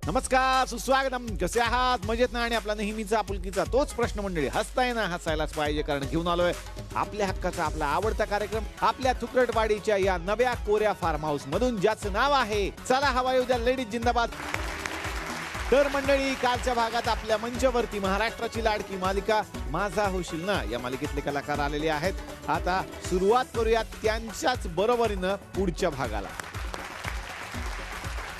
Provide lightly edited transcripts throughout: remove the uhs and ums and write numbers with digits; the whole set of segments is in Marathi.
नमस्कार, सुस्वागतम. कसे आहात? मजेत ना? आणि आपला नेहमीचा आपुलकीचा तोच प्रश्न मंडळी, हसताय ना? हसायलाच पाहिजे, कारण घेऊन आलोय आपल्या हक्काचा आपला आवडता कार्यक्रम आपल्या थुकरटवाडीच्या या नव्या कोऱ्या फार्म हाऊस मधून, ज्याचं नाव आहे चला हवा येऊ द्या लेडीज जिंदाबाद. तर मंडळी, कालच्या भागात आपल्या मंचावरती महाराष्ट्राची लाडकी मालिका माझा होशील ना या मालिकेतले कलाकार आलेले आहेत. आता सुरुवात करूयात त्यांच्याच बरोबरीनं पुढच्या भागाला.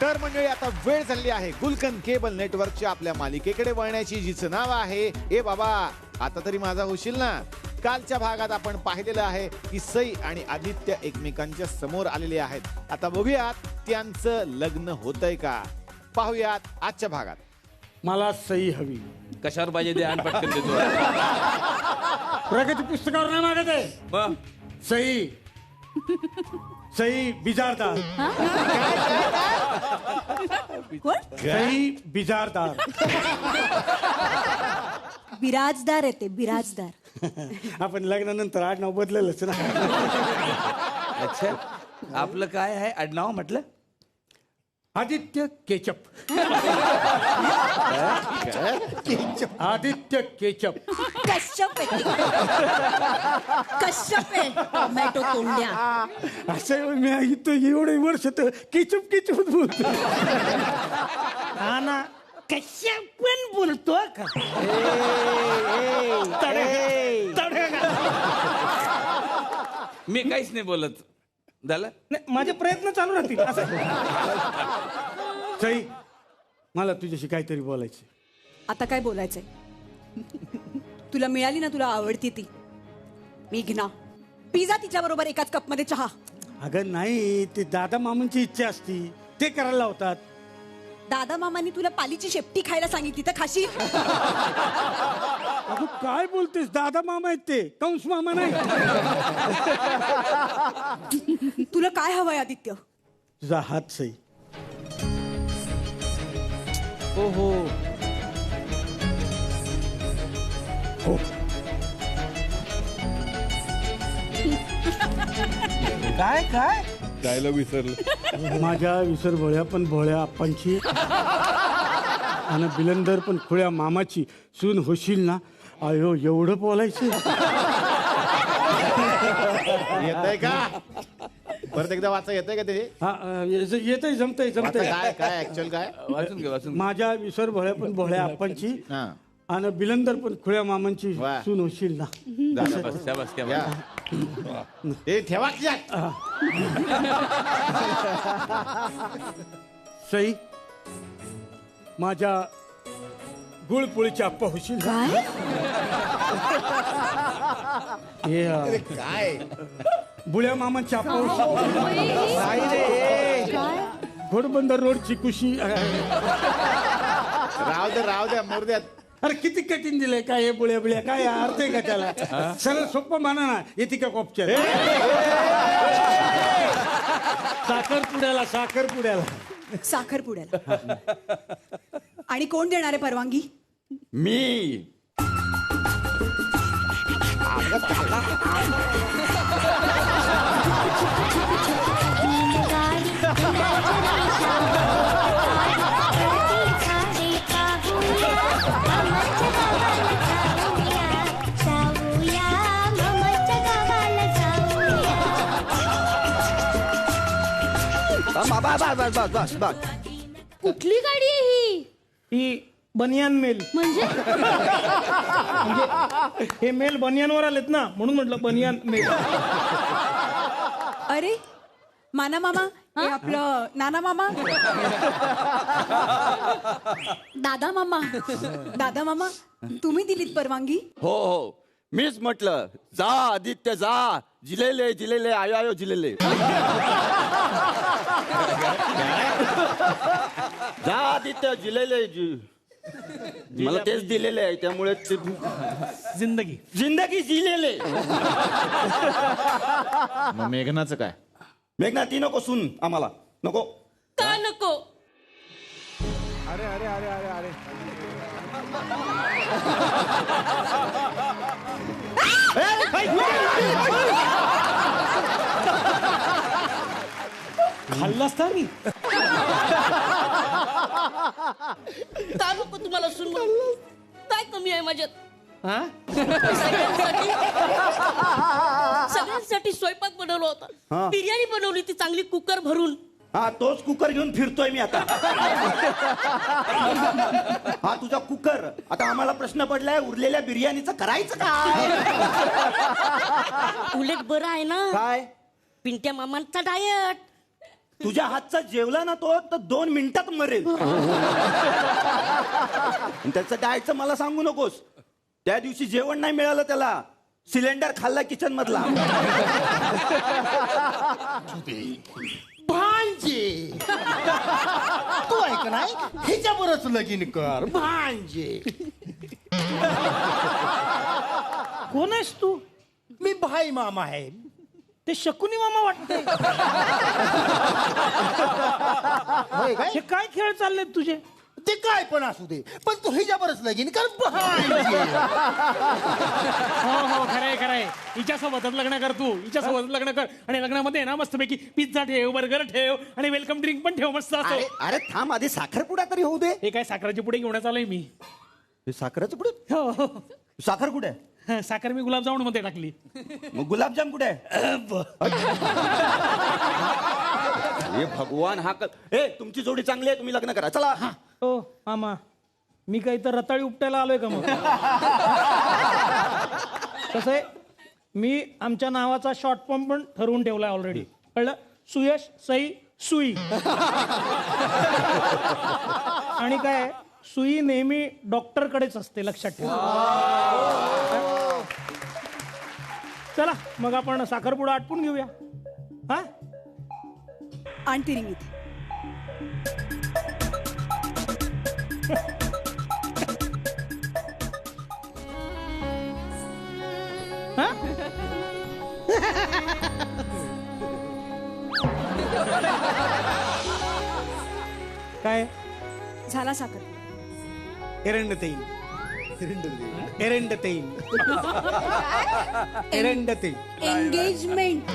तर मंडळी, आता वेळ झाली आहे गुलकंद केबल नेटवर्कच्या आपल्या मालिकेकडे वळण्याची, जिचं नाव आहे ए बाबा आता तरी माझा होशील ना. कालच्या भागात आपण पाहिलेलं आहे की सई आणि आदित्य एकमेकांच्या समोर आलेले आहेत. आता बघूयात त्यांचं लग्न होतंय का, पाहूयात आजच्या भागात. मला सही हवी. कशावर पाहिजे ते आण पटकन देतो. प्रगती पुस्तकावर नाही मागत आहे. मग सही सही बिजारदार. सही बिजारदार. बिराजदार येते बिराजदार. आपण लग्नानंतर आडनाव बदललंच ना. अच्छा, आपलं काय आहे आडनाव म्हटलं? आदित्य केचप. आदित्य केचप. कश्यप येते. कश्यप आहे टोमॅटो तोंड्या. असं मी इथं एवढे वर्ष तर केचप केचप बोलतो. हा ना, कश्यप पण बोलतो का? मी काहीच नाही बोलत. झालं? नाही, माझे प्रयत्न चालू राहतील. असं सई, मला तुझ्याशी काहीतरी बोलायचं. आता काय बोलायचंय? तुला मिळाली ना, तुला आवडती ती मेघना, पिझ्झा तिच्या बरोबर एकाच कप मध्ये चहा. अगं नाही, ते दादा मामांची इच्छा असती, ते करायला लावतात. दादा मामांनी तुला पालीची शेपटी खायला सांगितली तर खाशील? अगं काय बोलतेस? दादा मामा आहेत ते, कंस मामा नाही. तुला काय हवंय आदित्य? तुझा हात सई. हो हो हो. काय काय डायलॉग विसरलं. माझ्या विसर भोळ्या पण भोळ्या आप्पांची आणि बिलंदर पण खुळ्या मामाची सून होशील ना. अयो, एवढं बोलायचं. येतंय का? परत एकदा वाचा, येतंय का ते? हा, येतंय, जमतंय आता जमतंय. काय काय ऍक्च्युअल काय? वाचून घे वाचून घे. माझ्या विसर भोळ्या पण भोळ्या आप्पांची हा, आणि बिलंदर पण खुळ्या मामांची वा. सून होशील ना. शाबास, शाबास, क्या या. बात. ते ठेवा की यात. सई, माझ्या गुळपोळीची आप्पा होशील ना. हे काय बुळ्या मामांची आप्पा होशील. घोडबंदर रोडची कुशी. राहू द्या मोर द्या. अरे किती कठीण दिलंय काय हे बुळ्या बुळ्या, काय अर्थ आहे का त्याला? सरळ सोपं म्हणा ना, येते का कोपच्या? साखरपुड्याला साखरपुड्याला. साखरपुड्याला. आणि कोण देणार आहे परवानगी? मी कुठली गाडी आहे ही? ही बनियान मेल. म्हणजे हे मेल बनियानवर आलेत ना, म्हणून म्हटलं बनियान मेल. अरे माना मामा, हे आपलं नाना मामा. दादा मामा. दादा मामा, तुम्ही दिलीत परवानगी? हो हो, मीच म्हटलं जा आदित्य जा, जिलेले जिलेले आयो आयो जिलेले. जा आदित्य जिलेले मला तेच दिलेले आहे, त्यामुळे जिंदगी जिंदगी जिलेले. मग मेघनाचं काय? मेघना ती नको सून आम्हाला, नको. का नको? अरे अरे अरे अरे अरे खाल्ला असता मी. का नको तुम्हाला सून म्हणून? काय कमी आहे माझ्यात? हा सगळ्यांसाठी स्वयंपाक बनवला होता, बिर्याणी बनवली ती चांगली कुकर भरून. हा तोच कुकर घेऊन फिरतोय मी आता. हा तुझा कुकर. आता आम्हाला प्रश्न पडलाय उरलेल्या बिर्याणीचं करायचं काय? उलट बरं आहे ना, काय पिंट्या मामांचा डायट. तुझ्या हातचा जेवला ना तो तर 2 मिनिटात मरेल. त्याचं डाएटचं मला सांगू नकोस. त्या दिवशी जेवण नाही मिळालं त्याला, सिलेंडर खाल्ला किचन मधला. भांजे तू ऐक नाही ह्याच्यावरच लगीन कर. भांजे कोण आहेस तू? मी भाई मामा आहे. ते शकुनी मामा वाटतंय. होय काय? हे काय खेळ चाललेत तुझे? ते काय पण असू दे, पण तू ह्याच्यावरच लगीन कर. भांजे हो खरंय खरंय. हिच्यासोबतच लग्न कर तू, हिच्यासोबतच लग्न कर. आणि लग्नामध्ये ना मस्तपैकी पिझ्झा ठेव, बर्गर ठेव आणि वेलकम ड्रिंक पण ठेव मस्त असं. अरे थांब आधी साखरपुडा तरी होऊ दे. हे काय साखराची पुढे घेऊन आलोय मी. हे साखरेचं पुढे हो हो. साखर कुठे आहे? साखर मी गुलाबजामुन मध्ये टाकली. मग गुलाबजाम कुठे आहे? हे भगवान हा तुमची जोडी चांगली आहे, तुम्ही लग्न करा चला. हो मामा, मी काही तर रताळी उपटायला आलोय का मग? कसं आहे, मी आमच्या नावाचा शॉर्ट फॉर्म पण ठरवून ठेवलाय ऑलरेडी. कळलं? सुयश सई सुई. आणि काय, सुई नेहमी डॉक्टरकडेच असते, लक्षात ठेवा. चला मग आपण साखरपुडा आटपून घेऊया. हा आणते रिंग इथे. हा? काय झाला साखर. एरंड तेल एरंड तेल एरंड तेल. एंगेजमेंट.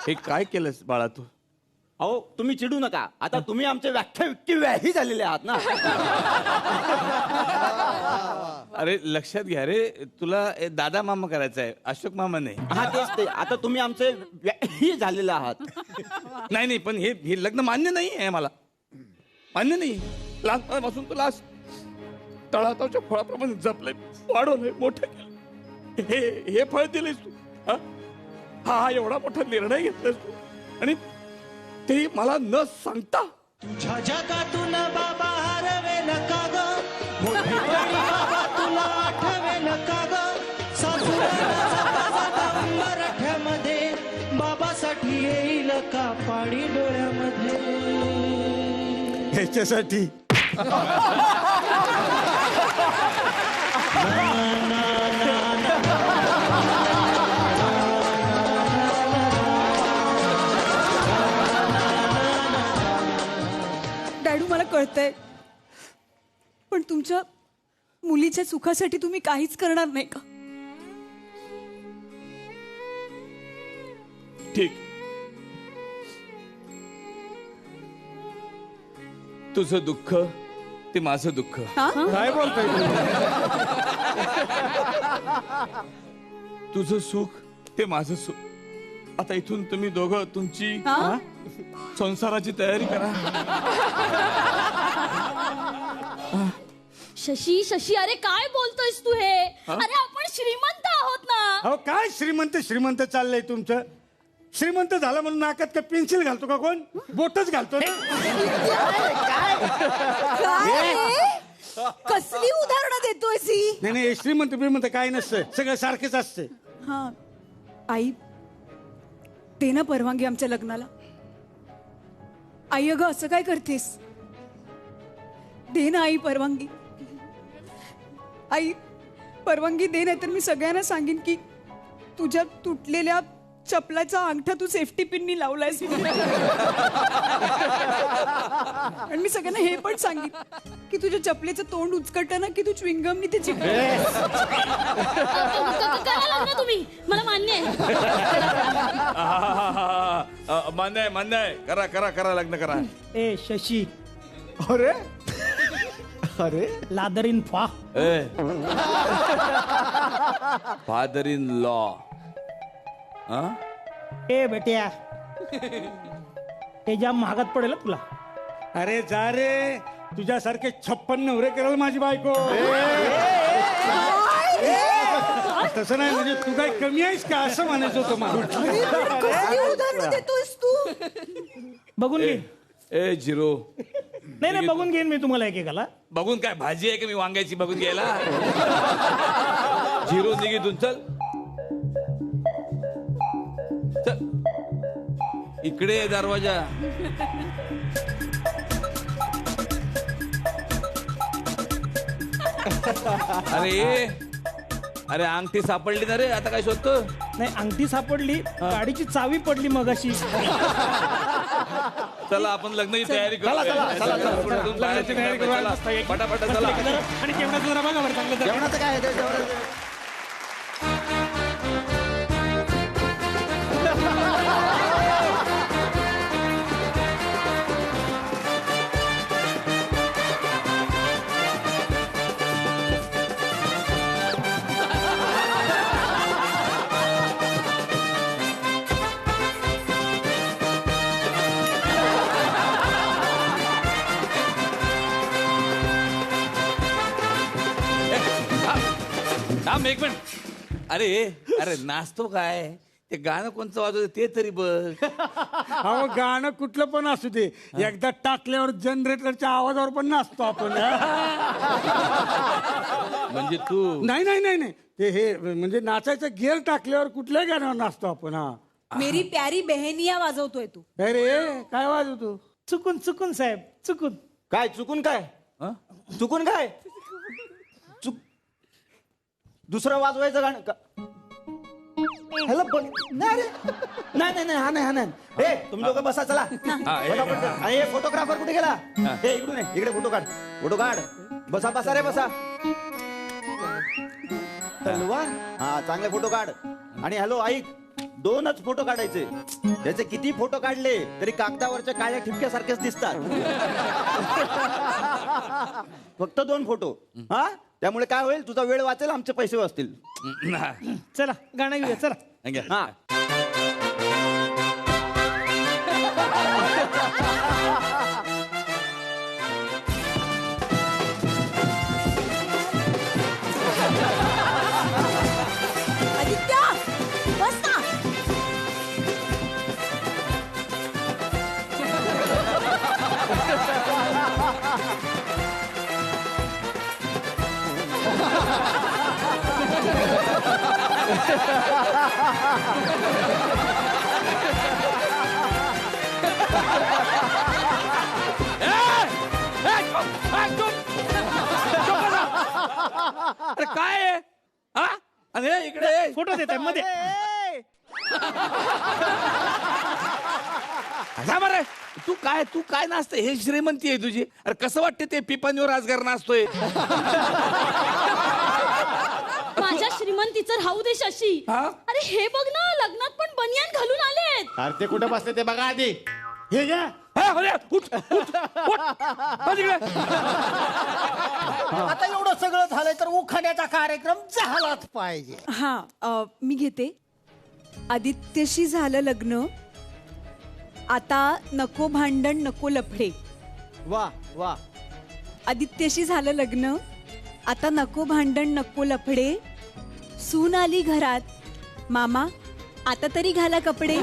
हे काय केलंस बाळा तू? अहो तुम्ही चिडू नका. आता तुम्ही आमचे व्याही झालेले आहात ना. अरे लक्षात घ्या रे, तुला दादा मामा करायचा आहे, अशोक मामा नाही. हा तेच ते. आता तुम्ही आमचे व्याही झालेले आहात. नाही नाही, पण हे लग्न मान्य नाही आहे मला, मान्य नाही. लहानपणापासून तुला तळाताच्या फळाप्रमाणे जपलंय, वाढवलंय, मोठं केलं. हे फळ दिलेस तू. हा एवढा मोठा निर्णय घेतलास तू, आणि ते मला न सांगता. तुझ्या जगातून बाबा हरवेल का ग, मोठेपणी बाबा तुला आठवेल का ग, मराठ्यामध्ये बाबासाठी येईल का पाणी डोळ्यामध्ये. ह्याच्यासाठी डॅडू मला कळतंय, पण तुमच्या मुलीच्या सुखासाठी तुम्ही काहीच करणार नाही का? ठीक, तुझं दुःख ते माझं दुःख. काय बोलताय तुझं सुख ते माझं सुख. आता इथून तुम्ही दोघं तुमची संसाराची तयारी करा. शशी अरे काय बोलतोयस तू हे? अरे आपण श्रीमंत आहोत ना. अहो काय श्रीमंत चाललंय तुमचं? श्रीमंत झाला म्हणून नाकात का पेन्सिल घालतो का कोण? बोटच घालतो ना. कसली उदाहरणं देतोय सी? नाही श्रीमंत काय नसतं, सगळं सारखेच असतं. हा आई, दे ना परवानगी आमच्या लग्नाला. आई अगं असं काय करतेस? दे ना आई परवानगी. आई परवानगी दे, नाही तर मी सगळ्यांना सांगेन की तुझ्या तुटलेल्या चपलाचा अंगठा तू सेफ्टी पिननी लावलायस. आणि मी सगळ्यांना हे पण सांगेन की तुझ्या चपलेचं तोंड उचकटलं ना की तू च्विंगमनी ते चिकट करा लग्न तुम्ही, मला मान्य आहे. मान्य आहे, मान्य आहे. करा करा करा, लग्न करा. ए शशी अरे अरे लादर इन फा. Father in law. ए बेट्या ते जाम महागात पडेल तुला. अरे जा रे, तुझ्यासारखे 56 नवरे कराल माझी बायको. तसं नाही, म्हणजे तू काय कमी आहेस का असं म्हणायचं होतं मला. उदाहरण देतोस तू. बघून घे. A zero. नाही नाही, बघून घेईन मी तुम्हाला एकेकाला. बघून काय भाजी आहे का मी वांग्याची बघून घ्यायला. झिरो निघितून चल. चल इकडे आहे दरवाजा. अरे अरे अंगठी सापडली ना रे, आता काय शोधतो. नाही, अंगठी सापडली, गाडीची चावी पडली मगाशी. चला आपण लग्नाची तयारी करू. लग्नाची तयारी करू. पटापट चला. आणि जेवणाचं जरा बघा बरं चांगलं. जेवणाचं काय आहे ते जेवणाचं? थांब एक मिनिट. अरे अरे नाचतो काय, ते गाणं कोणतं वाजवतं ते तरी बघ. अहो गाणं कुठलं पण असू दे, एकदा टाकल्यावर जनरेटरच्या आवाजावर पण नाचतो आपण. म्हणजे तू. नाही नाही नाही नाही, ते हे म्हणजे नाचायचं गिअर टाकल्यावर कुठल्याही गाण्यावर नाचतो आपण. हा मेरी प्यारी बहनिया वाजवतोय तू. अरे काय वाजवतो. चुकून चुकून साहेब चुकून. काय चुकून काय? चुकून काय? दुसरं वाजवायचं गाणं का? ह्याला नाही रे. नाही नाही नाही, हा नाही हा नाही. हे तुम्ही लोक बसा चला. पटापट. आणि हे फोटोग्राफर कुठे गेला? हे इकडून आहे, इकडे फोटो काढ. फोटो काढ. बसा बसा रे बसा. तलवार. हा चांगले फोटो काढ. आणि हॅलो ऐक, 2च फोटो काढायचे. त्याचे किती फोटो काढले तरी कागदावरच्या काळ्या ठिपक्यासारखेच दिसतात. फक्त 2 फोटो. हा त्यामुळे काय होईल, तुझा वेळ वाचेल, आमचे पैसे वाचतील. चला गाणं घेऊया चला. हा आदित्य बस ना. अरे काय आहे? हा अरे इकडे फोटो देत मध्ये. रे तू काय नाचते, हे श्रीमंती आहे तुझी. अरे कसं वाटते ते पिपांवर राजगार नाचतोय. माझ्या श्रीमंतीचं राहू दे शशी. अरे हे बघ ना, लग्नात पण बनियान घालून आलेत. अरे ते कुठे बसले ते बघा आधी. हे घ्या. आता एवढं सगळं झालंय तर उखाण्याचा कार्यक्रम झालाच पाहिजे. हा मी घेते. आदित्यशी झालं लग्न, आता नको भांडण नको लफडे. वा वा. आदित्यशी झालं लग्न, आता नको भांडण नको लफडे. सून आली घरात, मामा आता तरी घाला कपडे.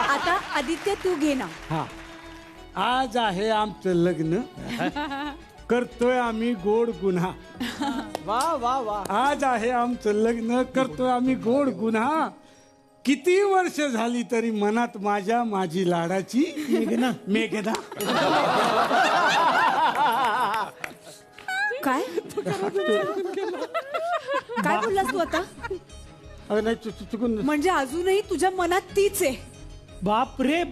आता आदित्य तू घे ना. हा आज आहे आमचं लग्न, करतोय आम्ही गोड गुन्हा. वा वा वा. आज आहे आमचं लग्न, करतोय आम्ही गोड गुन्हा. किती वर्ष झाली तरी मनात माझ्या माझी लाडाची मेघना मेघना. काय काय बोललास तू आता? अरे नाही चुकून. म्हणजे अजूनही तुझ्या मनात तीच आहे. बाप रे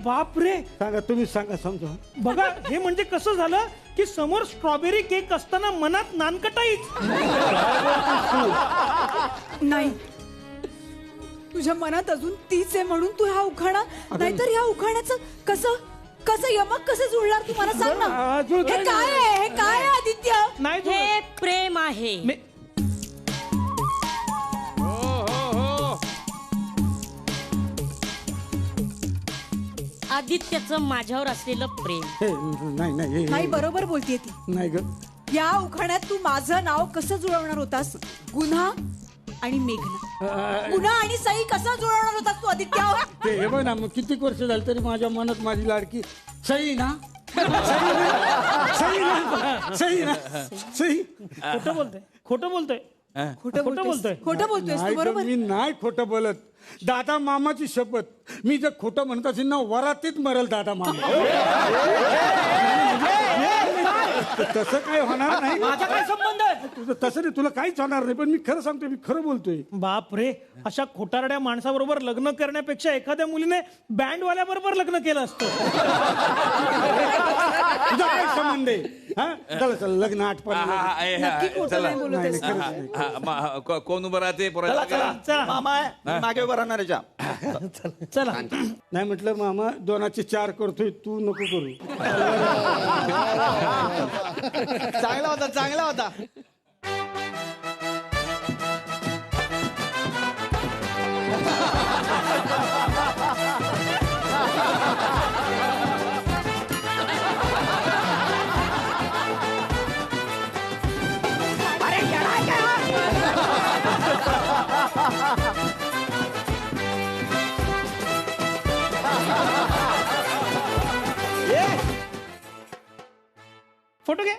सांगा तुम्ही सांगा समजा. बघा हे म्हणजे कसं झालं की समोर स्ट्रॉबेरी केक असताना मनात नानकटाईच. नाही, तुझ्या मनात अजून तीच आहे म्हणून तू हा उखाणा, नाहीतर ह्या उखाण्याचं कसं यमक कसं जुळणार तू मला सांग ना. हे काय आहे, हे काय आहे आदित्य? नाही हे प्रेम आहे. आदित्यचं माझ्यावर असलेलं प्रेम. नाही, बरोबर बोलतीये ती. नाही ग, या उखाण्यात तू माझं नाव कसं जुळवणार होतास? गुन्हा आणि मेघना, गुन्हा आणि सई कसं जुळवणार होतास तू आदित्य? ते हे बघ ना, मग किती वर्ष झालं तरी माझ्या मनात माझी लाडकी सई ना. सई. खोटं बोलतोय. खोटं बोलतोयस तू, बरोबर. मी नाही खोटं बोलत. दादा मामाची शपथ, मी जर खोटं म्हणत असेल ना वरातीत मरल दादा मामा. तसं काय होणार नाही. माझा काय संबंध आहे? तुझं तसं नाही, तुला काहीच होणार नाही. पण मी खरं सांगतोय, मी खरं बोलतोय. बाप रे, अशा खोटारड्या माणसाबरोबर लग्न करण्यापेक्षा एखाद्या मुलीने बँडवाल्याबरोबर लग्न केलं असतं. तुझा काय संबंध आहे? हा चला चला लग्न आठवण. नक्की खोटं नाही बोलत आहेस तू. कोण उभं राहते चला चला चला. मामा आहे, मी मागे उभा राहणार याच्या. चला. नाही म्हटलं मामा 2चे 4 करतोय, तू नको करू. चांगला होता. फोटो घे.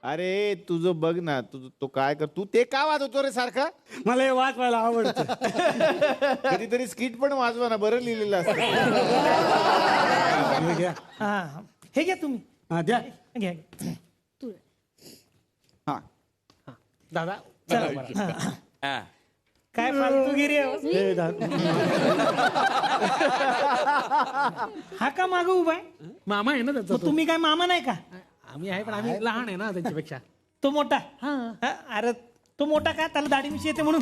अरे तुझं बघ ना, तुझं तो काय कर, तू ते का वाजवतो रे सारखा? मला हे वाचवायला आवडतं. कधीतरी स्किट पण वाजवा ना, बरं लिहिलेलं असतं. हे घ्या. हा, हे घ्या तुम्ही. हा द्या. घ्या. हा दादा चला बरं. काय फालतूगिरी आहे? हे दादा. हा का मागं उभा आहे? मामा आहे ना त्याचा मग तुम्ही काय मामा नाही का? आम्ही आहे पण आम्ही लहान आहे ना त्यांच्यापेक्षा. तो मोठा. हा, अरे तो मोठा का? त्याला दाढी मिशी येते म्हणून.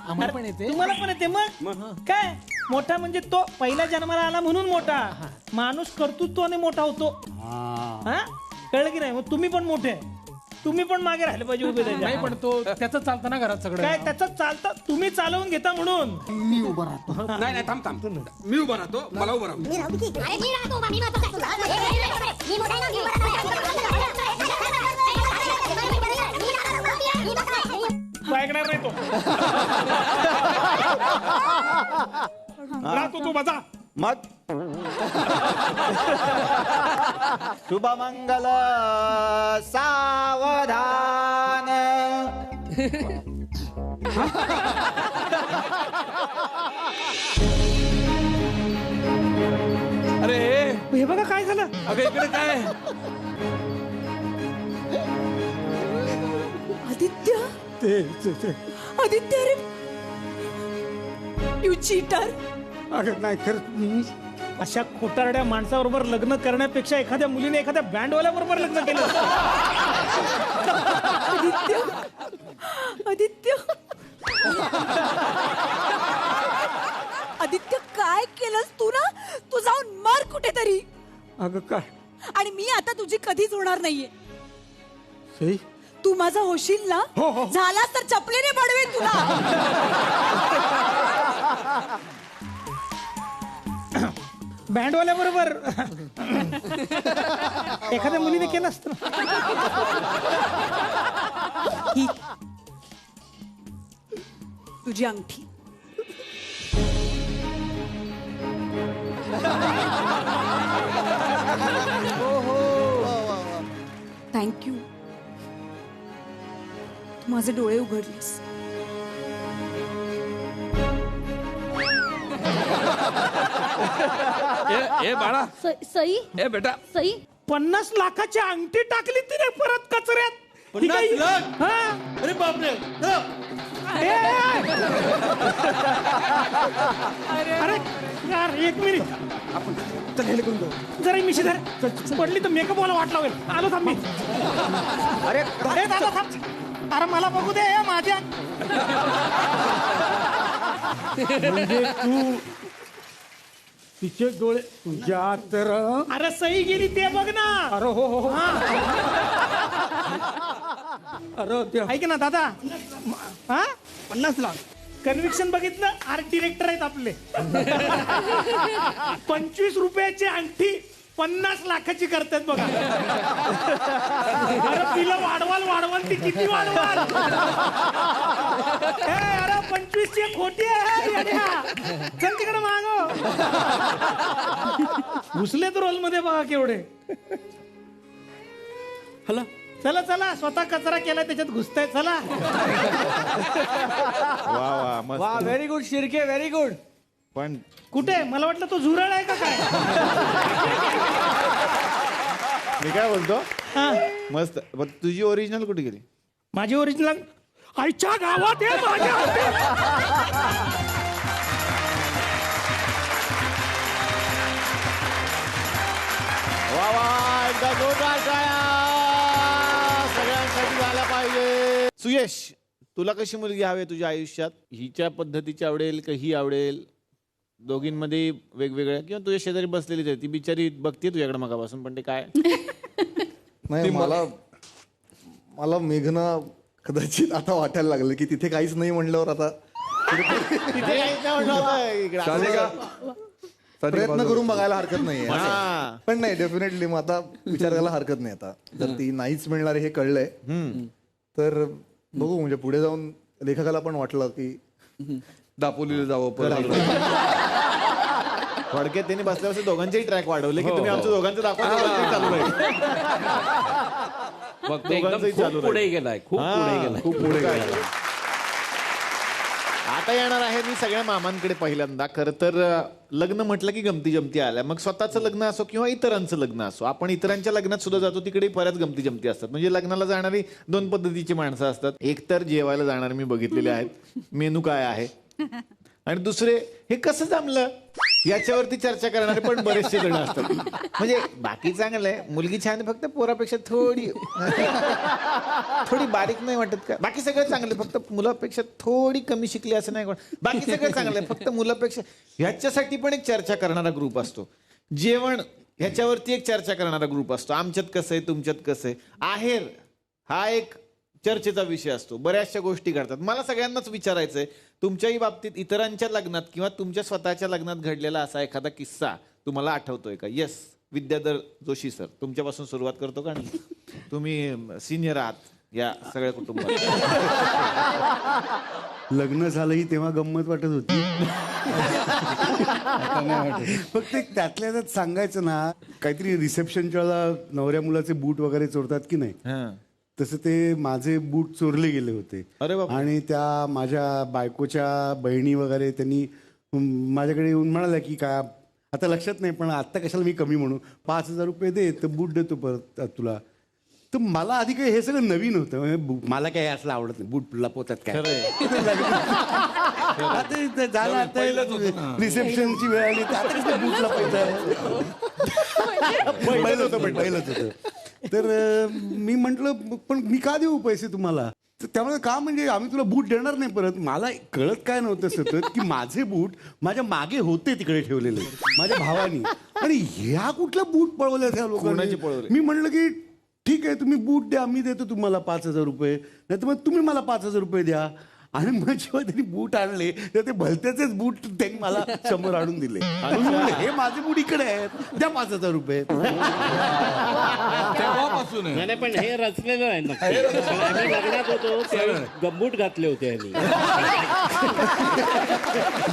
आम्हाला पण येते. तुम्हाला पण येते मग काय? मोठा म्हणजे तो पहिल्या जन्माला आला म्हणून मोठा. माणूस कर्तृत्वाने मोठा होतो. हा कळलं की नाही? मग तुम्ही पण मोठे, तुम्ही पण मागे राहिले पाहिजे उभे त्याच्या. नाही पण तो त्याचं चालतं ना घरात सगळं. काय त्याचं चालतं? तुम्ही चालवून घेता म्हणून. मी उभा राहतो. नाही थांब मी उभा राहतो, मला उभं राहतो. ऐकणार नाही तो. राहतो तू माझा. मग शुभमंगल सावधान. अरे हे बघा काय झालं. अगं इकडे काय? आदित्य, ते आदित्य रे, यू चीटर. अगं नाही खरं. अशा खोटारड्या माणसाबरोबर लग्न करण्यापेक्षा एखाद्या मुलीने एखाद्या बँडवाल्याबरोबर लग्न केलं. आदित्य, आदित्य, आदित्य काय केलंस तू ना? तू जाऊन मर कुठेतरी. अगं काय? आणि मी आता तुझी कधीच होणार नाहीये. सई तू माझा होशील ना? झालास तर चपलीने बडवेन तुला. बँडवाल्या बरोबर एखाद्या मुलीने केलं असतं. ही तुझी अंगठी. थँक्यू, तू माझे डोळे उघडलेस. ए बाळा, सई ए बेटा, सई 50 लाखाची अंगठी टाकली तिने परत कचऱ्यात. ही 50 काय- लाख? हा. अरे बापरे. अरे यार एक मिनिट चल हे करून जाऊ. जरा मिशी धर पडली तर मेकअप वाला वाट लावेल. आलो थांब मी. अरे अरे दादा थांब. अरे मला बघू दे माझ्या. म्हणजे तू तिचे डोळे तुझ्या तर अरे सही गेली ते बघ ना. अरे हो हो हो. अरे ते ऐक ना दादा. हा 50 लाख कन्व्हिक्शन बघितलं. आर्ट डिरेक्टर आहेत आपले. 25 रुपयाची अंगठी 50 लाखाची करतात बघा. अरे तिला वाढवाल ती किती वाढवाल. अरे 25 ची खोटी आहे येड्या. चल तिकडे मागो. घुसलेत रोल मध्ये बघा केवढे. हला चला चला स्वतः कचरा केलाय त्याच्यात घुसताय. चला वा वा मस्त. वा very good Shirke very good. पण कुठे मला वाटलं तो झुरळ आहे का काय. मी काय बोलतो हा. मस्त. पण तुझी ओरिजिनल कुठे गेली? माझी ओरिजिनल आईच्या गावात आहे माझ्या हाती. वा वा एकदा जोरदार टाळ्या सगळ्यांसाठी झाला पाहिजे. सुयश, तुला कशी मुलगी हवी तुझ्या आयुष्यात? हिच्या पद्धतीची आवडेल का ही आवडेल? दोघींमध्ये वेगवेगळ्या किंवा तुझ्या शेजारी बसलेलीच आहे ती बिचारी बघते तुझ्याकडे मगापासून पण ते काय नाही मला मेघना कदाचित आता वाटायला लागलं की तिथे काहीच नाही म्हणल्यावर आता तिथे काहीच नाही म्हटलं होतं इकडं. चालेल का? प्रयत्न करून बघायला हरकत नाहीये. हा. पण नाही डेफिनेटली मग आता विचार करायला हरकत नाही. आता जर ती नाहीच मिळणार हे कळलंय तर बघू. म्हणजे पुढे जाऊन लेखकाला पण वाटलं की दापोलीला जावं परत. थोडक्यात त्यांनी बसल्यावर दोघांचेही ट्रॅक वाढवले की तुम्ही आमच्या दोघांचं दाखवा चालू राहील. दोघांचंही चालू पुढे गेलाय खूप पुढे गेलाय. आता येणार आहे मी सगळ्या मामांकडे पहिल्यांदा. खरं तर लग्न म्हटलं की गमती जमती आल्या. मग स्वतःचं लग्न असो किंवा इतरांचं लग्न असो, आपण इतरांच्या लग्नात सुद्धा जातो तिकडे बऱ्याच गमती जमती असतात. म्हणजे लग्नाला जाणारी 2 पद्धतीची माणसं असतात. एक तर जेवायला जाणारे मी बघितलेले आहेत, मेनू काय आहे, आणि दुसरे हे कसं जमलं याच्यावरती चर्चा करणारे पण बरेचसे जण असतात. म्हणजे बाकी चांगलंय, मुलगी छान आहे, फक्त पोरापेक्षा थोडी बारीक नाही वाटत का? बाकी सगळं चांगलं, फक्त मुलापेक्षा थोडी कमी शिकली असं नाही वाटत. बाकी सगळं चांगलं आहे, फक्त मुलापेक्षा. ह्याच्यासाठी पण एक चर्चा करणारा ग्रुप असतो. जेवण ह्याच्यावरती एक चर्चा करणारा ग्रुप असतो. आमच्यात कसं आहे, तुमच्यात कसं आहे. आहेर हा एक चर्चेचा विषय असतो. बऱ्याचशा गोष्टी घडतात. मला सगळ्यांनाच विचारायचंय, तुमच्याही बाबतीत इतरांच्या लग्नात किंवा तुमच्या स्वतःच्या लग्नात घडलेला असा एखादा किस्सा तुम्हाला आठवतोय का? येस, विद्याधर जोशी सर, तुमच्यापासून सुरुवात करतो का? तुम्ही सिनियर आहात या सगळ्या कुटुंबात. लग्न झालंही तेव्हा गंमत वाटत होती. आता नाही वाटत. फक्त एक त्यातल्या त्यात सांगायचं ना, काहीतरी रिसेप्शनच्या वेळेला नवऱ्या मुलाचे बूट वगैरे चोरतात की नाही, तसं ते माझे बूट चोरले गेले होते. अरे बाप. आणि त्या माझ्या बायकोच्या बहिणी वगैरे त्यांनी माझ्याकडे येऊन म्हणाल्या की काय आता लक्षात नाही, पण आत्ता कशाला मी कमी म्हणू, 5,000 रुपये दे तर बूट देतो परत तुला. तर मला आधी काही हे सगळं नवीन होतं. म्हणजे मला काही असलं आवडत नाही, बूट लपवतात काय. आता झालं, आता रिसेप्शनची वेळ आली, आता कसं बूट लपवायचं. पहिलंच होतं. तर मी म्हंटल पण मी का देऊ पैसे तुम्हाला? तर त्यामुळे का, म्हणजे आम्ही तुला बूट देणार नाही परत. मला कळत काय नव्हतं सतत की माझे बूट माझ्या मागे होते तिकडे ठेवलेले माझ्या भावानी, आणि ह्या कुठल्या बूट पळवल्या त्या लोकांनी. मी म्हणलं की ठीक आहे, तुम्ही बूट द्या, मी देतो तुम्हाला 5,000 रुपये, नाही तर मग तुम्ही मला 5,000 रुपये द्या. आणि मग जेव्हा त्यांनी बूट आणले तर ते भलत्याचेच बूट त्यांनी मला समोर आणून दिले. हे माझे बूट इकडे आहेत, द्या 5,000 रुपये. तेव्हापासून नाही पण हे रचलेलं आहे नक्की. आम्ही लग्नात होतो त्यावेळी गंबूट घातले होते आम्ही.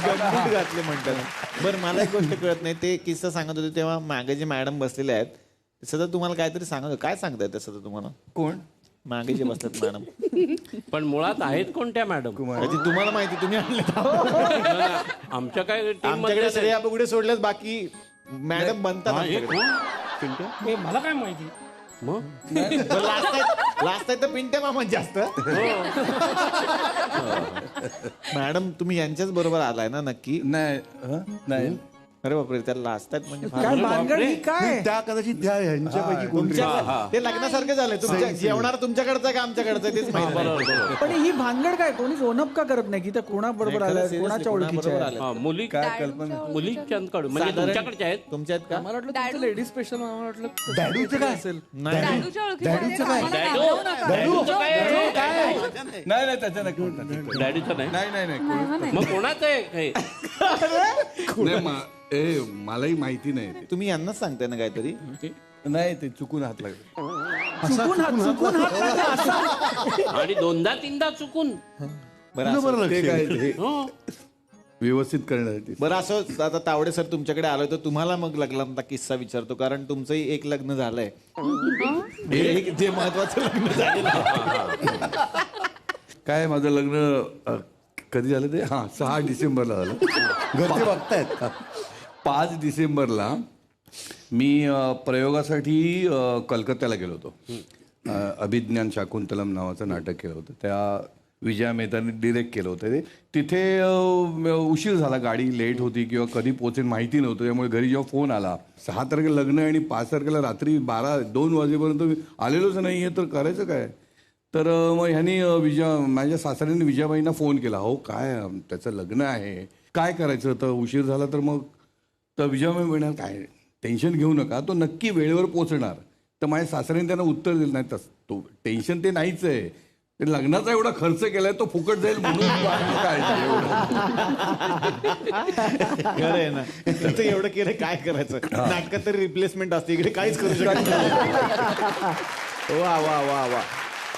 गंबूट घातले म्हणतात. बरं, मला एक गोष्ट कळत नाही, ते किस्सा सांगत होते तेव्हा मागे जे मॅडम बसलेले आहेत ते सतत तुम्हाला काहीतरी सांगत होते. काय सांगतायत ते सतत तुम्हाला? कोण मागे जे बसतात मॅडम? पण मुळात आहेत कोणत्या मॅडम? तुम्हाला माहिती, तुम्ही आणले. आमच्या काय आमच्याकडे श्रेया बुगडे सोडल्यास बाकी मॅडम बनतात. मला काय माहिती. लास्ट आहे तर पिंट्या मामा जास्त. मॅडम तुम्ही यांच्याच बरोबर आलाय ना नक्की? नाही अरे बापरे, त्याला लाजतायत म्हणजे काय भानगड ही काय? त्या कदाचित त्या ह्यांच्यापैकी कोणतरी. ते लग्नासारखं झालंय. तुमच्या जेवणार तुमच्याकडचं का आमच्याकडचं तेच माहिती नाही. पण ही भानगड काय? कोणीच ओनप का करत नाही की त्या कोणाबरोबर आल्या, कोणाच्या ओळखीच्या आहेत? मुली काय कल्पना? मुलींकडून म्हणजे तुमच्याकडच्या आहेत. तुमच्या आहेत का? मला वाटलं लेडीज स्पेशल, मला वाटलं डॅडूचं काय असेल? डॅडूच्या ओळखीच्या काय? नाही त्याच्या नाही. डॅडीचं नाही. मग कोणाचं आहे? मलाही माहिती नाही. तुम्ही यांनाच सांगताय ना काहीतरी? नाही, ते चुकून हात लागले. चुकून हात लागला असा. आणि 2दा-3दा चुकून. बरं ते काय ते हो. व्यवस्थित करण्यासाठी. बरं असं आता तावडे सर तुमच्याकडे आलोय तर तुम्हाला मग लग्नाचा किस्सा विचारतो, कारण तुमचंही एक लग्न झालंय. एक जे महत्वाचं लग्न झालेलं. काय माझं लग्न कधी झालं ते? 6 डिसेंबरला झालं. घरचे बघतायत. 5 डिसेंबरला मी प्रयोगासाठी कलकत्त्याला गेलो होतो. अभिज्ञान शाकुंतलम नावाचं नाटक केलं होतं. त्या विजया मेहताने डिरेक्ट केलं होतं. ते तिथे उशीर झाला, गाडी लेट होती किंवा कधी पोहोचेल माहिती नव्हतं. त्यामुळे घरी जेव्हा फोन आला 6 तारखेला लग्न आणि 5 तारखेला रात्री 2 वाजेपर्यंत मी आलेलोच नाही आहे, तर करायचं काय? तर मग ह्यांनी माझ्या सासऱ्यांनी विजयाबाईंना फोन केला. हो काय त्याचं लग्न आहे, काय करायचं? तर उशीर झाला तर मग तर विजयाबाई म्हणणार काय टेन्शन घेऊ नका, तो नक्की वेळेवर पोहोचणार. तर माझ्या सासऱ्यांनी त्यांना उत्तर दिलं नाही, तो टेन्शन ते नाहीच आहे, ते लग्नाचा एवढा खर्च केलाय तो फुकट जाईल म्हणून काय खरं आहे ना. तिथं एवढं केलं काय करायचं? नाटकात तरी रिप्लेसमेंट असते, इकडे काहीच करू शकत नाही. वा वा वा वा.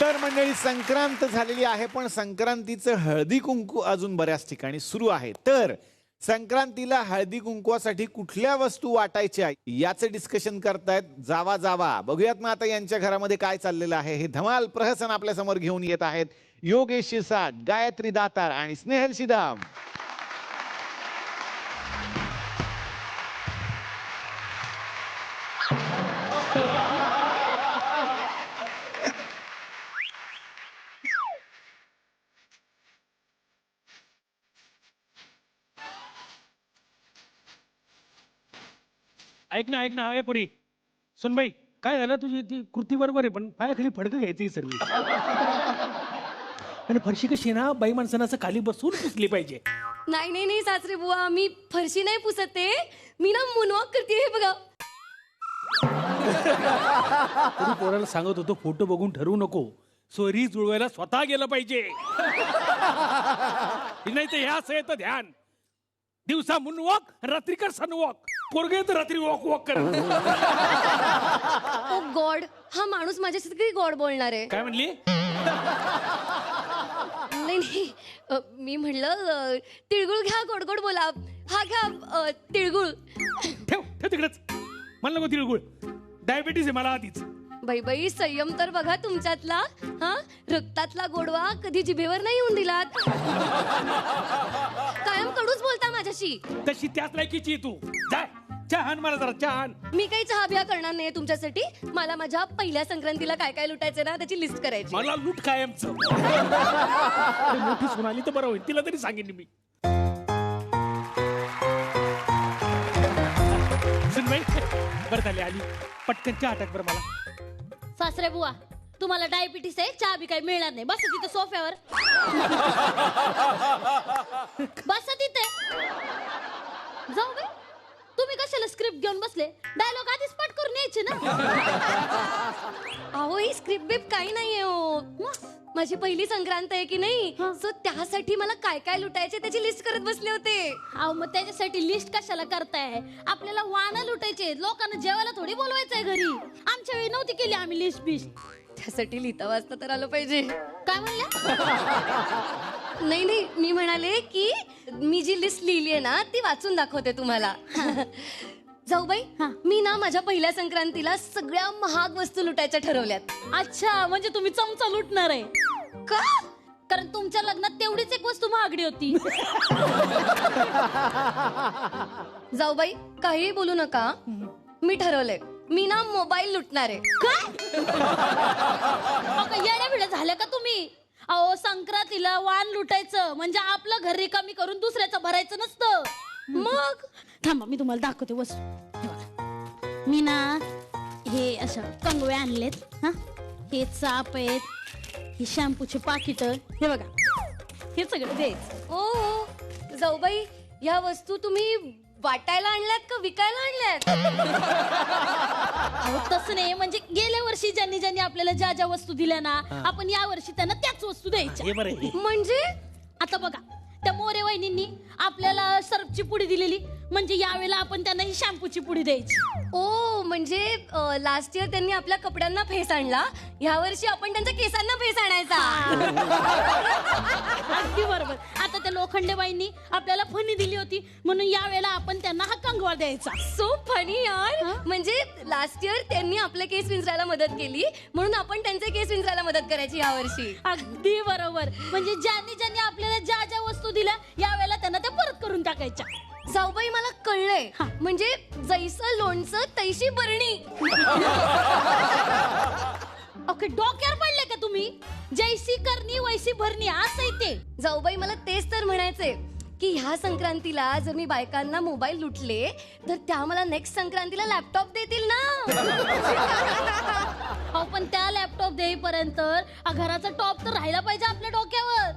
तर मंडळी संक्रांत झालेली आहे, पण संक्रांतीचं हळदी कुंकू अजून बऱ्याच ठिकाणी सुरू आहे. तर संक्रांतीला हळदी कुंकवासाठी कुठल्या वस्तू वाटायच्या याचं डिस्कशन करतायत जावा जावा. बघूयात मग आता यांच्या घरामध्ये काय चाललेलं आहे. हे धमाल प्रहसन आपल्या समोर घेऊन येत आहेत योगेश शिरसाट, गायत्री दातार आणि स्नेहल शिदाम. ऐक ना हे पुरी सुनबाई, काय झालं? तुझी ती कृती बरोबर आहे, पण पायाखाली फडकं घ्यायची सर्व. आणि फरशी कशी ना बाई माणसानं असं खाली बसून पुसली पाहिजे. नाही सासरे बुवा, मी फरशी नाही पुसते, मी ना मुनवॉक करते. हे बघा. तरी पोराला सांगत होतो फोटो बघून ठरवू नको, सोयरी जुळवायला स्वतः गेलं पाहिजे. नाही तर ह्या असं येतं ध्यान, दिवसा मुनवॉक, रात्री कर सनवॉक. पोरगे तर रात्री वॉक कर. ओ गॉड, हा माणूस माझ्याशी किती गॉड बोलणार आहे. काय म्हणली? नाही मी म्हणलं तिळगुळ घ्या, गोड गोड बोला. हा घ्या तिळगुळ. ठेव तिकडेच, मला नको तिळगुळ, डायबिटीस आहे मला आधीच. बाई संयम तर बघा तुमच्यातला. हा, रक्तातला गोडवा कधी जिभेवर नाही येऊन दिलात. कायम कडूच बोलता माझ्याशी. तशी त्याच लायकीची तू. जा चहा आण मला जरा, चहा आण. मी काही चहा बिया करणार नाही तुमच्यासाठी. मला माझ्या पहिल्या संक्रांतीला काय काय लुटायचं ना त्याची लिस्ट करायची. मला लूट कायमचं. मोठी सुनाली तर बरं होईल, तिला तरी सांगेन मी. सुनबाई बरं झाली आली, पटकन चहा टाक बरं मला. सासरे बुवा, तुम्हाला डायबिटीस आहे, चहा बी काही मिळणार नाही. बस तिथे सोफ्यावर. बस तिथे. जाऊ बाई, तुम्ही कशाला स्क्रिप्ट घेऊन बसले? डायलॉग आधीच पाठ करून यायचे ना. अहो ही स्क्रिप्ट बिप काही नाहीये हो. माझी पहिली संक्रांत आहे की नाही, सो त्यासाठी मला काय काय लुटायचे त्याची लिस्ट करत बसले होते. अहो मग त्याच्यासाठी लिस्ट कशाला करताय? आपल्याला वाणं लुटायचे, लोकांना जेवायला थोडी बोलवायचंय घरी. आमच्या वेळी नव्हती केली आम्ही लिस्ट बिस्ट. त्यासाठी लिहिता वाचता तर आलं पाहिजे. काय म्हणल्या? नाही मी म्हणाले की मी जी लिस्ट लिहिली आहे ना ती वाचून दाखवते तुम्हाला. जाऊबाई, मी ना माझ्या पहिल्या संक्रांतीला सगळ्या महाग वस्तू लुटायच्या ठरवल्यात. अच्छा, म्हणजे तुम्ही चमचा लुटणार आहे का? कारण तुमच्या लग्नात तेवढीच एक वस्तू महागडी होती. जाऊबाई काही बोलू नका. मी ठरवलंय मी ना मोबाईल लुटणार आहे. येण्या वेळ झाल्या का तुम्ही? अहो संक्रांतीला वाण लुटायचं म्हणजे आपलं घर रिकामी करून दुसऱ्याचं भरायचं नसतं. मग थांबा मी तुम्हाला दाखवते वस्तू. हे बघा. मी ना हे अशा कंगवे आणलेत. हा हे चाप आहेत, ही शॅम्पूची पाकिट, हे बघा हे सगळं द्यायचं. हो जाऊबाई, ह्या वस्तू तुम्ही वाटायला आणल्यात का विकायला आणल्यात? अहो तसं नाही, म्हणजे गेल्या वर्षी ज्यांनी ज्यांनी आपल्याला ज्या ज्या वस्तू दिल्या ना आपण या वर्षी त्यांना त्याच वस्तू द्यायच्या. म्हणजे आता बघा त्या मोरे वहिनींनी आपल्याला सर्फची पुडी दिलेली, म्हणजे यावेळेला आपण त्यांना ही शॅम्पूची पुडी द्यायची. ओ म्हणजे लास्ट इयर त्यांनी आपल्या कपड्यांना फेस आणला, ह्या वर्षी आपण त्यांच्या केसांना फेस आणायचा. अगदी बरोबर. आता त्या लोखंडेबाईंनी आपल्याला फणी दिली होती म्हणून यावेळेला आपण त्यांना हा कंगवा द्यायचा. सो फनी यार. म्हणजे लास्ट इयर त्यांनी आपले केस विंचरायला मदत केली म्हणून आपण त्यांचे केस विंचरायला मदत करायची या वर्षी. अगदी बरोबर. म्हणजे ज्यांनी ज्यांनी आपल्याला ज्या ज्या वस्तू दिल्या यावेळेला त्यांना त्या परत करून टाकायच्या. जाऊबाई मला कळलंय, म्हणजे जैसं लोणचं तैशी बरणी. ओके डोक्यावर पडले का तुम्ही? जैसी करणी वैसी भरणी असं ते. जाऊबाई मला तेच तर म्हणायचंय की ह्या संक्रांतीला जर मी बायकांना मोबाईल लुटले तर त्या मला नेक्स्ट संक्रांतीला लॅपटॉप देतील ना. हो पण त्या लॅपटॉप देईपर्यंत घराचा टॉप तर राहिला पाहिजे आपल्या डोक्यावर.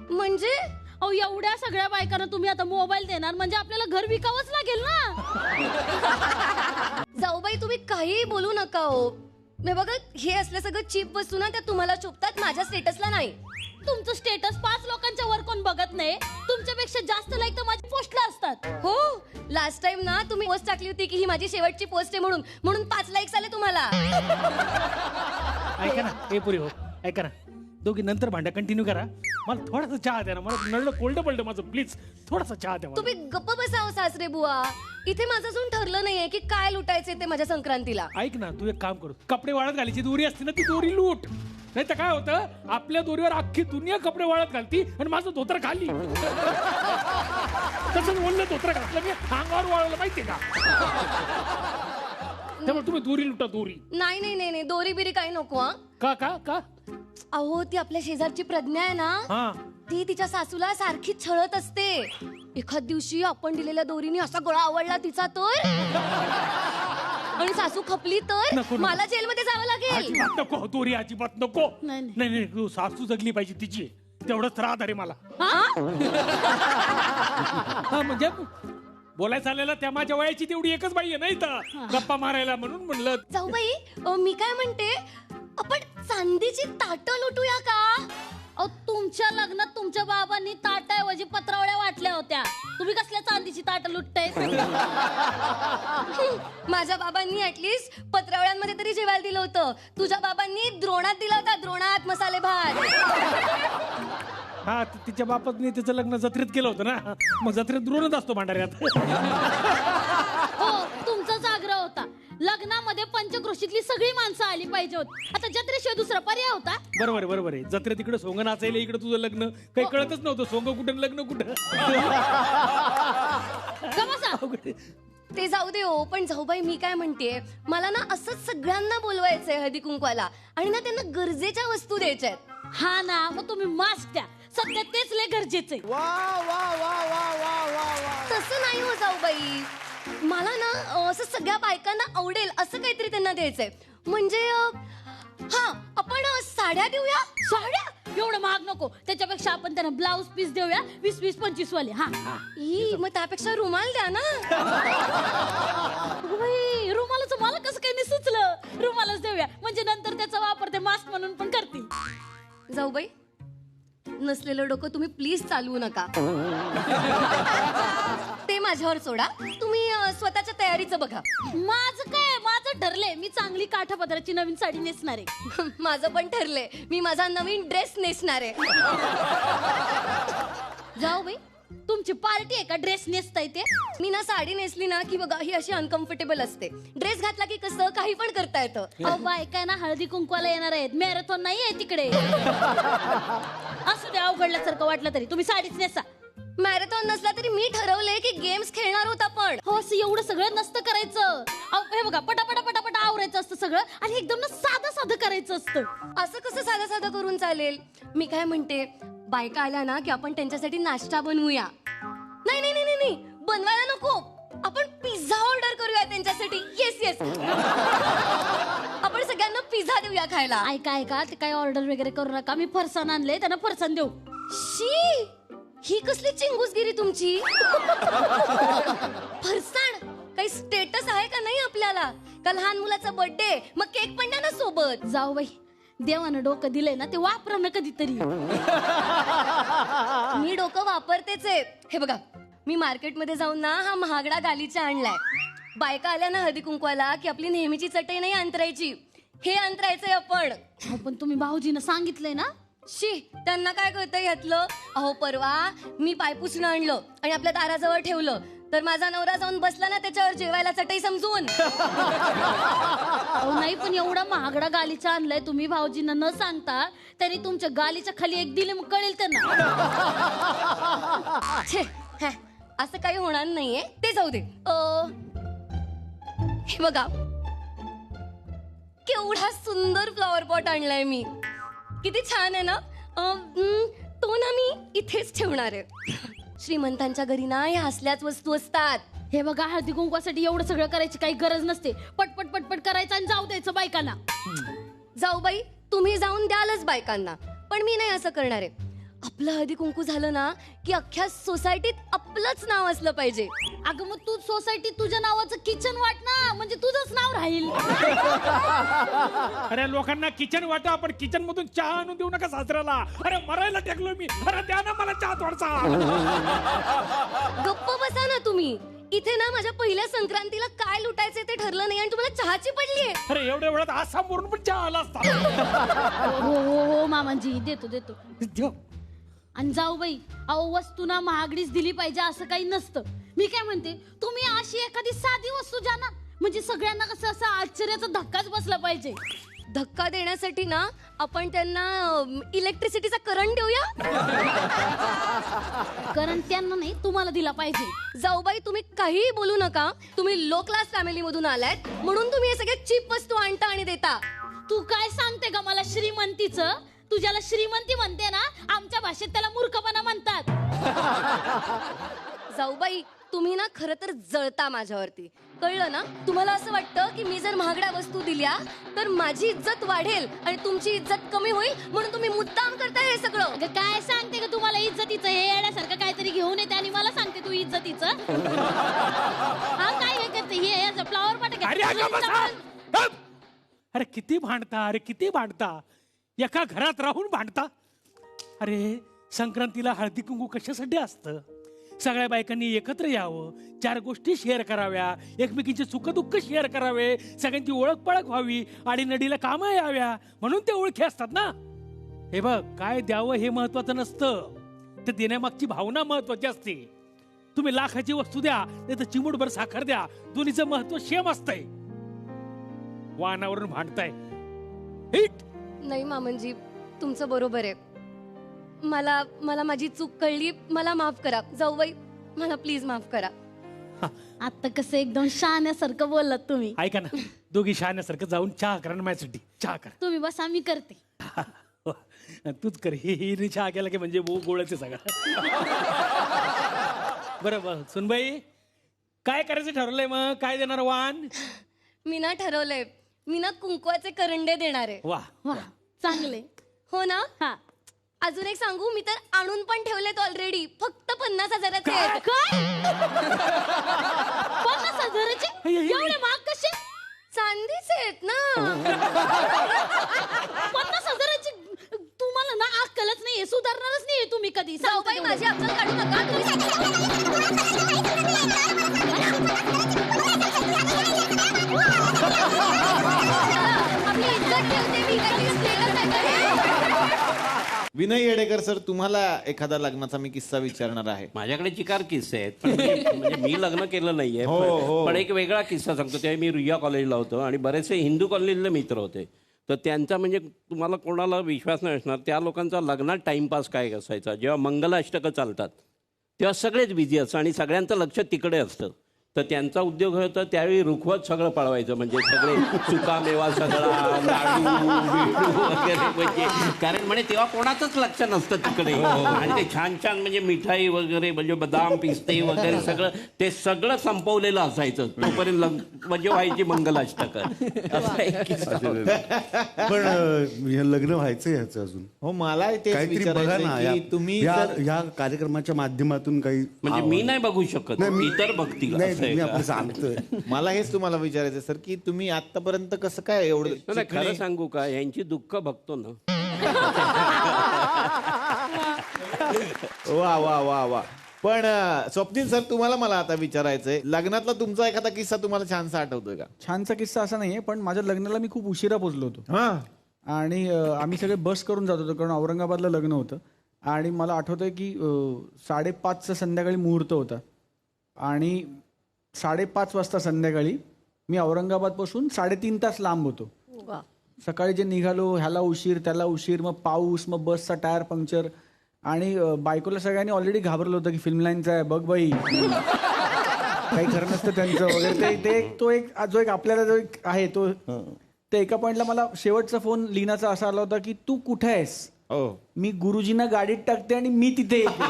म्हणजे अहो एवढ्या सगळ्या बायकांना तुम्ही आता मोबाईल देणार म्हणजे आपल्याला घर विकावंच लागेल ना. जाऊबाई तुम्ही काही बोलू नका हो. मी बघा हे असलं सगळं चीप वस्तू ना त्या तुम्हाला शोभतात, माझ्या स्टेटसला नाही. तुमचं स्टेटस 5 लोकांच्या वर कोण बघत नाही. तुमच्यापेक्षा जास्त लाईक तर माझ्या पोस्टला असतात. हो लास्ट टाइम ना तुम्ही पोस्ट टाकली होती की ही माझी शेवटची पोस्ट आहे म्हणून 5 लाईक्स आले तुम्हाला. ऐका ना हे पुरी हो, ऐका ना दोघी नंतर भांडा कंटिन्यू करा. मला थोडासा चहा द्या ना, मला नळलं कोल्ड पडलं माझं, प्लीज थोडासा चहा द्या मला. तुम्ही गप्प बसाव सासरे बुवा. इथे माझं अजून ठरलं नाहीये की काय लुटायचे ते माझ्या संक्रांतीला. ऐक ना तू एक काम करू, कपडे वाळत घालायची दोरी असते ना ती दोरी लूट. नाही तर काय होतं आपल्या दोरीवर अख्खी दुनिया कपडे वाळत घालती आणि माझं धोतर खाली. तसंच बोललं धोतर घातलं मी अंगावर वाळवलं माहितीये का. त्यामुळे तुम्ही दोरी लुटा दोरी. नाही दोरी बिरी काही नको. का का का अहो ती आपल्या शेजारची प्रज्ञा आहे ना, ती तिच्या सासूला सारखी छळत असते. एखाद दिवशी आपण दिलेल्या दोरीने असा गळा आवडला तिचा तर आणि सासू खपली तर मला जेलमध्ये जावं लागेल. अजिबात नको दोरी, अजिबात नको. नाही तू सासू जगली पाहिजे तिची, तेवढंच राहत अरे मला. म्हणजे बोलायचं आलेला त्या माझ्या वयाची तेवढी एकच बाई आहे नाही तर गप्पा मारायला म्हणून म्हणलं. जाऊबाई मी काय म्हणते, आपण चांदीची ताटं लुटूया का? अहो तुमच्या लग्नात तुमच्या बाबांनी ताटाऐवजी पत्रावळ्या वाटल्या होत्या. तुम्ही कसल्या चांदीची ताटं लुटताय? माझ्या बाबांनी ऍटलीस्ट पत्रावळ्यांमध्ये तरी जेवायला दिलं होतं. तुझ्या बाबांनी द्रोणात दिला होता, द्रोणात मसाले भात. हा तिच्या बापाने तिचं लग्न जत्रेत केलं होतं ना, मग जत्रेत द्रोणच असतो भांडाऱ्यात. हो तुमचाच आग्रह होता लग्नामध्ये पंचक्रोशीतली सगळी माणसं आली पाहिजे होती. आता जत्रेशिवाय दुसरा पर्याय होता? बरोबर आहे. जत्रेत इकडे सोंग नाचायला, इकडे तुझं लग्न, काही कळतच नव्हतं सोंग कुठं लग्न कुठं. ते जाऊ दे हो, पण जाऊबाई मी काय म्हणते, मला ना असंच सगळ्यांना बोलवायचंय हळदी कुंकवाला आणि ना त्यांना गरजेच्या वस्तू द्यायच्या आहेत. हा ना मग तुम्ही मास्क द्या, सध्या तेच लय गरजेचे. तसं नाही हो जाऊबाई, मला ना असं सगळ्या बायकांना आवडेल असं काहीतरी त्यांना द्यायचंय. म्हणजे हा आपण साड्या देऊया. साड्या एवढं महाग नको, त्याच्यापेक्षा आपण त्यांना ब्लाऊज पीस देऊया 20-25 वाले. हा मग त्यापेक्षा रुमाल द्या ना. रुमालाचं मला कसं काही नाही सुचलं. रुमालच देऊया म्हणजे नंतर त्याचा वापर ते मास्क म्हणून पण करतील. जाऊबाई नसलेलं डोकं तुम्ही प्लीज चालवू नका. ते माझ्यावर सोडा, तुम्ही स्वतःच्या तयारीचं बघा. माझं काय, माझं ठरलंय मी चांगली काठापदराची नवीन साडी नेसणार आहे. माझं पण ठरलंय, मी माझा नवीन ड्रेस नेसणार आहे. जाऊ बाई तुमची पार्टी आहे का ड्रेस नेसताय ते? मी ना साडी नेसली ना की बघा ही अशी अनकम्फर्टेबल असते. ड्रेस घातला की कसं काही पण करता येतं. अहो बायका ना हळदी कुंकवाला येणार आहेत, मॅरेथॉन नाही आहे तिकडे. असू दे अवघडल्यासारखं वाटलं तरी तुम्ही साडीच नेसा. मॅरेथॉन नसला तरी मी ठरवलंय की गेम्स खेळणार होता. पण हो असं एवढं सगळं नसतं करायचं. हे बघा पटापटा करायचं असतं सगळं आणि एकदम ना साधं साधं करायचं असतं. असं कसं साधं साधं करून चालेल? मी काय म्हणते, बायका आल्या ना की आपण त्यांच्यासाठी नाश्ता बनवूया. नाही नाही नाही नाही, बनवायला नको, आपण पिझ्झा ऑर्डर करूया त्यांच्यासाठी. येस येस, आपण सगळ्यांना पिझ्झा देऊया खायला. ऐका ते काही ऑर्डर वगैरे करू नका. मी फरसाण आणले, त्यांना फरसाण देऊ. शी, ही कसली चिंगूसगिरी तुमची? फरसाण काही स्टेटस आहे का नाही आपल्याला? का लहान मुलाचा बर्थडे, मग केक पण द्या ना सोबत. जाऊ बाई, देवानं डोकं दिलंय ना ते वापरा ना कधीतरी. मी डोकं वापरतेच आहे. हे बघा, मी मार्केटमध्ये जाऊन ना हा महागडा गालीचा आणलाय. बायका आल्या ना हळदी कुंकवाला की आपली नेहमीची चटई नाही अंतरायची, हे अंतरायचंय आपण. पण तुम्ही भाऊजीनं सांगितलंय ना. शी, त्यांना काय कळतंय यातलं? अहो, परवा मी पायपुसणं आणलं आणि आपल्या दाराजवळ ठेवलं, तर माझा नवरा जाऊन बसला ना त्याच्यावर जेवायला चटई समजून. नाही, पण एवढा महागडा गालीचा आणलाय तुम्ही भाऊजींना न सांगता, तरी तुमच्या गालीच्या खाली एक दिले मग कळेल त्यांना. छे, हॅ, असं काही होणार नाहीये, ते जाऊ दे. हे बघा, केवढा सुंदर फ्लॉवर पॉट आणलाय मी. किती छान आहे ना. तो ना मी इथेच ठेवणार आहे. श्रीमंतांच्या घरी ना ह्या असल्याच वस्तू असतात. हे बघा, हळदी कुंकवासाठी एवढं सगळं करायची काही गरज नसते. पटपट पटपट करायचं आणि जाऊ द्यायचं बायकांना. जाऊ बाई, तुम्ही जाऊन द्यालच बायकांना, पण मी नाही असं करणार आहे. आपलं हळदी कुंकू झालं ना की अख्ख्या सोसायटीत आपलंच नाव असलं पाहिजे. अगं, मग तू सोसायटीत तुझ्या नावाचं किचन वाट ना, म्हणजे तुझंच नाव राहील. अरे लोकांना किचन वाटा, आपण किचन मधून चहा आणून देऊ नका सासऱ्याला. अरे मरायला टेकलो मी. अरे द्या ना मला चहा थोडसा. गप्प बसा ना तुम्ही. इथे ना माझ्या पहिल्या संक्रांतीला काय लुटायचे ते ठरलं नाही आणि तुम्हाला चहाची पडलीये. अरे एवढ्या वेळात आसाम वरून पण चहा आला असता. हो मामांजी, देतो. आणि जाऊ बाई, अहो वस्तू ना महागडीच दिली पाहिजे असं काही नसतं. मी काय म्हणते, तुम्ही अशी एखादी साधी वस्तू द्या ना, म्हणजे सगळ्यांना कसं असं आश्चर्याचा धक्काच बसला पाहिजे. धक्का देण्यासाठी ना आपण त्यांना इलेक्ट्रिसिटीचा करंट देऊया. करंट त्यांना नाही, तुम्हाला दिला पाहिजे. जाऊबाई, तुम्ही काहीही बोलू नका. तुम्ही लो क्लास फॅमिली मधून आलात म्हणून तुम्ही हे सगळे चीप वस्तू आणता आणि देता. तू काय सांगते का मला श्रीमंतीचं? तू ज्याला श्रीमंती म्हणते ना, आमच्या भाषेत त्याला मूर्खपणा म्हणतात. जाऊबाई, तुम्ही ना खरं तर जळता माझ्यावरती, कळलं ना? तुम्हाला असं वाटतं की मी जर महागड्या वस्तू दिल्या तर माझी इज्जत वाढेल आणि तुमची इज्जत कमी होईल, म्हणून तुम्ही मुद्दाम करताय हे सगळं. काय सांगते का तुम्हाला इज्जतीचं? हे येण्यासारखं काहीतरी घेऊन येते आणि मला सांगते तू इज्जतीचं. हा, काय हे करते? हे फ्लॉवर पाट. अरे किती भांडता, अरे किती भांडता, एका घरात राहून भांडता. अरे संक्रांतीला हळदी कुंकू कशासाठी असतं? सगळ्या बायकांनी एकत्र यावं, 4 गोष्टी शेअर कराव्या, एकमेकींचे सुखदुःख शेअर करावे, सगळ्यांची ओळख पळख व्हावी, आडीनडीला कामं याव्या, म्हणून ते ओळखी असतात ना. हे बघ, काय द्यावं हे महत्वाचं नसतं, ते देण्यामागची भावना महत्वाची असते. तुम्ही लाखाची वस्तू द्या नाही तर चिमूटभर साखर द्या, दोन्हीचं महत्व सेम असतंय. वाहनावरून भांडताय. नाही मामनजी, तुमचं बरोबर आहे. मला माझी चूक कळली, मला माफ करा. जाऊबाई, मला प्लीज माफ करा. आता कसं एकदम शहाण्यासारखं बोललात तुम्ही. ऐका ना, दोघी शहाण्यासारखं जाऊन चहा करा ना माझ्यासाठी. चहा करा. तुम्ही बसा, मी करते. तूच कर. ही चहा केला की म्हणजे गोळ्याचे सगळं. बरोबर. सुनबाई, काय करायचं ठरवलंय मग? काय देणार वाण? मी ना ठरवलंय, मी ना कुंकवाचे करंडे देणार आहे. वा वा, चांगले. हो ना? हा, अजून एक सांगू, मी तर आणून पण ठेवलेत ऑलरेडी. फक्त 50,000चे आहेत. काय? 50,000चे? एवढे महाग कसे? चांदीचे आहेत ना. 50,000ची? तुम्हाला ना अक्कलच नाहीये, सुधारणारच नाहीये तुम्ही कधी. जाऊबाई, माझी अक्कल काढू नका. आपली इज्जत ठेवते मी, काही स्टेटस आहे का? विनय येडेकर सर, तुम्हाला एखादा लग्नाचा मी किस्सा विचारणार आहे. माझ्याकडे चिकार किस्से आहेत, पण म्हणजे मी लग्न केलं नाहीये. पण एक वेगळा किस्सा सांगतो. तेव्हा मी रुईया कॉलेजला होतो आणि बरेचसे हिंदू कॉलेजले मित्र होते. तर त्यांचा म्हणजे तुम्हाला कोणाला विश्वास नाही असणार, त्या लोकांचा लग्नात टाइमपास काय असायचा. जेव्हा मंगलाष्टकं चालतात तेव्हा सगळेच बिझी असतात आणि सगळ्यांचं लक्ष तिकडे असतं. तर त्यांचा उद्योग होता त्यावेळी रुखवत सगळं पळवायचं, म्हणजे सगळे सुका मेवा सगळा, लाडू बिडू वगैरे, म्हणजे कारण म्हणजे तेव्हा कोणाचंच लक्ष नसतं तिकडे. आणि ते छान छान म्हणजे मिठाई वगैरे, म्हणजे बदाम पिस्ते वगैरे सगळं ते सगळं संपवलेलं असायचं. तोपर्यंत म्हणजे व्हायची मंगलाष्टक. असा एक किस्सा होता. पण हे लग्न व्हायचंय ह्याचं अजून. हो मला तेच काहीतरी बघा ना विचारायचंय की तुम्ही या कार्यक्रमाच्या माध्यमातून काही. म्हणजे मी नाही बघू शकत, इतर बघतील. नाही मी आपलं सांगतोय. मला हेच तुम्हाला विचारायचं सर की तुम्ही आतापर्यंत कसं काय एवढं नाही, खरं सांगू का, यांची दुःख बघतो ना. वा वा वा वा. पण स्वप्नील सर तुम्हाला मला आता विचारायचंय, लग्नातला तुमचा एखादा किस्सा तुम्हाला छानसा आठवतोय का? छानसा किस्सा असा नाहीये, पण माझ्या लग्नाला मी खूप उशिरा पोहोचलो होतो. हा. आणि आम्ही सगळे बस करून जात होतो, कारण औरंगाबादला लग्न होतं. आणि मला आठवतंय की 5:30चा संध्याकाळी मुहूर्त होता. आणि 5:30 वाजता संध्याकाळी मी औरंगाबादपासून 3.5 तास लांब होतो. सकाळी जे निघालो, ह्याला उशीर त्याला उशीर, मग पाऊस, मग बसचा टायर पंक्चर. आणि बायकोला सगळ्यांनी ऑलरेडी घाबरलं होतं की फिल्म लाईनचा आहे, बघ बाई काही खरं नसतं त्यांचं वगैरे. ते जो एक आपल्याला जो एक आहे तो, ते एका पॉइंटला मला शेवटचा फोन लीनाचा असा आला होता की तू कुठे आहेस? मी गुरुजींना गाडीत टाकते आणि मी तिथे येते,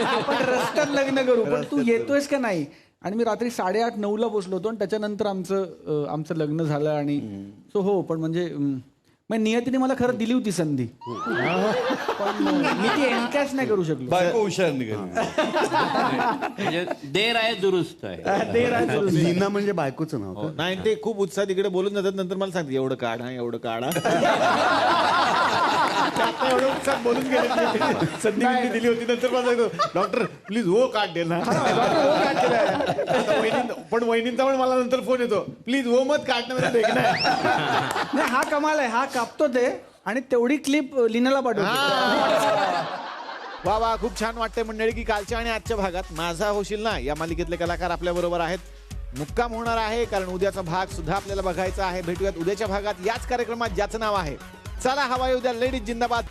आपण रस्त्यात लग्न करू, पण तू येतोयस का नाही? आणि मी रात्री 8:30-9ला पोचलो होतो. आणि त्याच्यानंतर आमचं लग्न झालं. आणि सो हो, पण म्हणजे नियतीने मला खरं दिली होती संधी, पण मी ती एनकॅश नाही करू शकलो. बायको हुशार निघाली. म्हणजे देर आहे दुरुस्त आहे. देर आहे दुरुस्त. लीना म्हणजे बायकोचं नाव का? नाही ते खूप उत्साह तिकडे बोलून जातात, नंतर मला सांगते एवढं काढा एवढं काढा. एवढं उत्साह बोलून गेले, संधी बिंधी दिली होती. नंतर मला सांगतो डॉक्टर प्लीज हो काढ दे ना. पण वहिनींचा पण मला नंतर फोन येतो, प्लीज हो मत काढणं देख नाही. हा कमाल आहे, हा कापतो ते आणि तेवढी क्लिप लीनाला पाठवतो. वा वा, खूप छान वाटतंय मंडळी की कालच्या आणि आजच्या भागात माझा होशील ना या मालिकेतले कलाकार आपल्या बरोबर आहेत. मुक्काम होणार आहे, कारण उद्याचा भाग सुद्धा आपल्याला बघायचा आहे. भेटूयात उद्याच्या भागात याच कार्यक्रमात ज्याचं नाव आहे चला हवा येऊ द्या लेडीज जिंदाबाद.